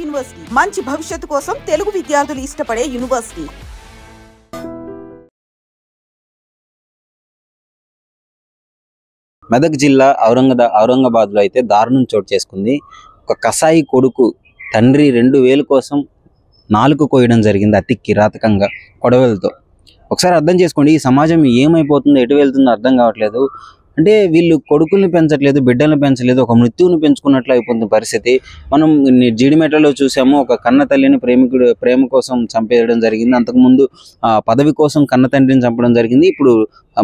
University మంచి భవిష్యత్తు కోసం తెలుగు విద్యార్థులు ఇష్టపడే యూనివర్సిటీ. మెదక్ జిల్లా ఔరంగాబాద్లో అయితే దారుణం చోటు చేసుకుంది. ఒక కసాయి కొడుకు తండ్రి 2000 కోసం నాలుక కోయడం జరిగింది అతి కిరాతకంగా కొడవలతో. ఒకసారి అర్థం చేసుకోండి, ఈ సమాజం ఏమైపోతుందో ఎటు వెళ్తుందో అర్థం కావట్లేదు. అంటే వీళ్ళు కొడుకుల్ని పెంచట్లేదు, బిడ్డల్ని పెంచలేదు, ఒక మృత్యువుని పెంచుకున్నట్లు అయిపోతుంది పరిస్థితి. మనం జీడిమెట్లలో చూసాము, ఒక కన్న తల్లిని ప్రేమ కోసం చంపేయడం జరిగింది. అంతకుముందు పదవి కోసం కన్న తండ్రిని చంపడం జరిగింది. ఇప్పుడు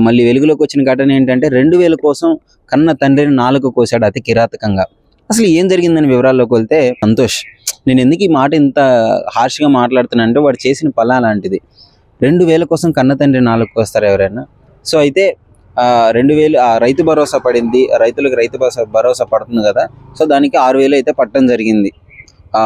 మళ్ళీ వెలుగులోకి వచ్చిన ఘటన ఏంటంటే 2000 కోసం కన్న తండ్రిని నాలుక కోసాడు అతి కిరాతకంగా. అసలు ఏం జరిగిందని వివరాల్లోకి వెళ్తే, సంతోష్, నేను ఎందుకు ఈ మాట ఇంత హార్ష్గా మాట్లాడుతున్నా అంటే వాడు చేసిన పని అలాంటిది. 2000 కోసం కన్న తండ్రి నాలుక కోస్తారు ఎవరైనా? సో అయితే 2000 రైతు భరోసా పడింది, రైతులకు రైతు భరోసా పడుతుంది కదా. సో దానికి 6000 అయితే పట్టడం జరిగింది.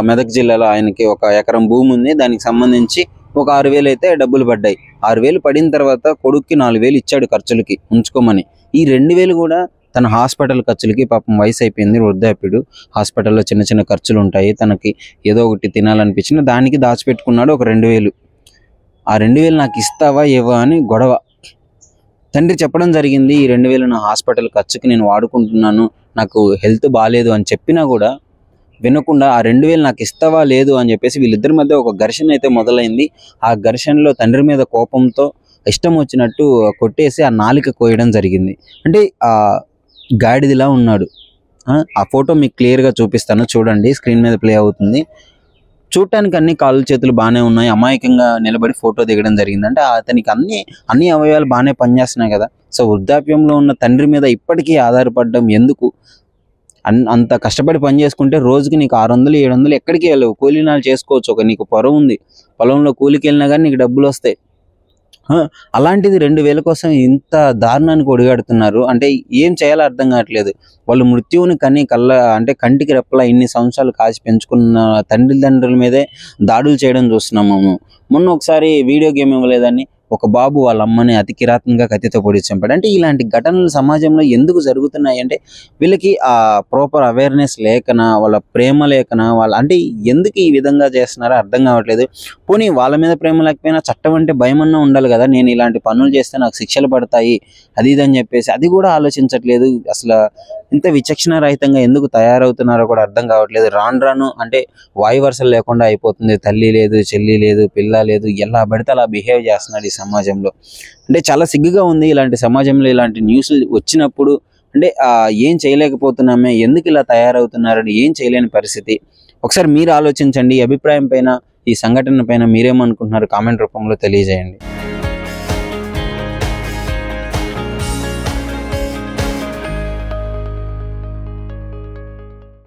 మెదక్ జిల్లాలో ఆయనకి 1 ఎకరం భూమి ఉంది, దానికి సంబంధించి ఒక 6000 అయితే డబ్బులు పడ్డాయి. 6000 పడిన తర్వాత కొడుక్కి 4000 ఇచ్చాడు ఖర్చులకి ఉంచుకోమని. ఈ 2000 కూడా తన హాస్పిటల్ ఖర్చులకి, పాపం వయసు అయిపోయింది, వృద్ధాప్యుడు, హాస్పిటల్లో చిన్న చిన్న ఖర్చులు ఉంటాయి, తనకి ఏదో ఒకటి తినాలనిపించిన దానికి దాచిపెట్టుకున్నాడు ఒక 2000. ఆ 2000 నాకు ఇస్తావా ఇవ్వా అని గొడవ. తండ్రి చెప్పడం జరిగింది, ఈ 2000 నా హాస్పిటల్ ఖర్చుకి నేను వాడుకుంటున్నాను, నాకు హెల్త్ బాగాలేదు అని చెప్పినా కూడా వినకుండా ఆ 2000 నాకు ఇస్తావా లేదు అని చెప్పేసి వీళ్ళిద్దరి మధ్య ఒక ఘర్షణ అయితే మొదలైంది. ఆ ఘర్షణలో తండ్రి మీద కోపంతో ఇష్టం వచ్చినట్టు కొట్టేసి ఆ నాలిక కోయడం జరిగింది. అంటే ఆ గాడిదిలా ఉన్నాడు. ఆ ఫోటో మీకు క్లియర్గా చూపిస్తాను, చూడండి, స్క్రీన్ మీద ప్లే అవుతుంది. చూడటానికి అన్ని కాళ్ళు చేతులు బాగానే ఉన్నాయి, అమాయకంగా నిలబడి ఫోటో దిగడం జరిగింది. అంటే అతనికి అన్ని అవయవాలు బాగానే పనిచేస్తున్నాయి కదా. సో వృద్ధాప్యంలో ఉన్న తండ్రి మీద ఇప్పటికీ ఆధారపడడం ఎందుకు? అంత కష్టపడి పని చేసుకుంటే రోజుకి నీకు 600 700 ఎక్కడికి వెళ్ళవు, కూలీనాలు చేసుకోవచ్చు. నీకు పొలం ఉంది, పొలంలో కూలికి వెళ్ళినా కానీ నీకు డబ్బులు వస్తాయి. అలాంటిది 2000 కోసం ఇంత దారుణానికి ఒడిగాడుతున్నారు. అంటే ఏం చేయాలో అర్థం కావట్లేదు. వాళ్ళు మృత్యువుని కంటికి రెప్పలా ఇన్ని సంవత్సరాలు కాచి పెంచుకున్న తండ్రుల మీదే దాడులు చేయడం చూస్తున్నాము. మొన్న ఒకసారి వీడియో గేమ్ ఇవ్వలేదని ఒక బాబు వాళ్ళ అమ్మని అతి కిరాతకంగా కత్తితో పొడిచి చంపాడు. అంటే ఇలాంటి ఘటనలు సమాజంలో ఎందుకు జరుగుతున్నాయి అంటే వీళ్ళకి ఆ ప్రాపర్ అవేర్నెస్ లేకనా, వాళ్ళ ప్రేమ లేకనా, అంటే ఎందుకు ఈ విధంగా చేస్తున్నారో అర్థం కావట్లేదు. పోనీ వాళ్ళ మీద ప్రేమ లేకపోయినా చట్టం అంటే భయమన్నా ఉండాలి కదా. నేను ఇలాంటి పనులు చేస్తే నాకు శిక్షలు పడతాయి అది ఇది అని చెప్పేసి అది కూడా ఆలోచించట్లేదు. అసలు ఇంత విచక్షణ రహితంగా ఎందుకు తయారవుతున్నారో కూడా అర్థం కావట్లేదు. రాను అంటే వాయు వరుసలు లేకుండా అయిపోతుంది. తల్లి లేదు, చెల్లి లేదు, పిల్ల లేదు, ఎలా పడితే అలా బిహేవ్ చేస్తున్నాడు ఈ సమాజంలో. అంటే చాలా సిగ్గుగా ఉంది ఇలాంటి సమాజంలో ఇలాంటి న్యూస్లు వచ్చినప్పుడు. అంటే ఏం చేయలేకపోతున్నామే, ఎందుకు ఇలా తయారవుతున్నారని ఏం చేయలేని పరిస్థితి. ఒకసారి మీరు ఆలోచించండి. ఈ అభిప్రాయం పైన, ఈ సంఘటన పైన మీరేమనుకుంటున్నారు కామెంట్ రూపంలో తెలియజేయండి.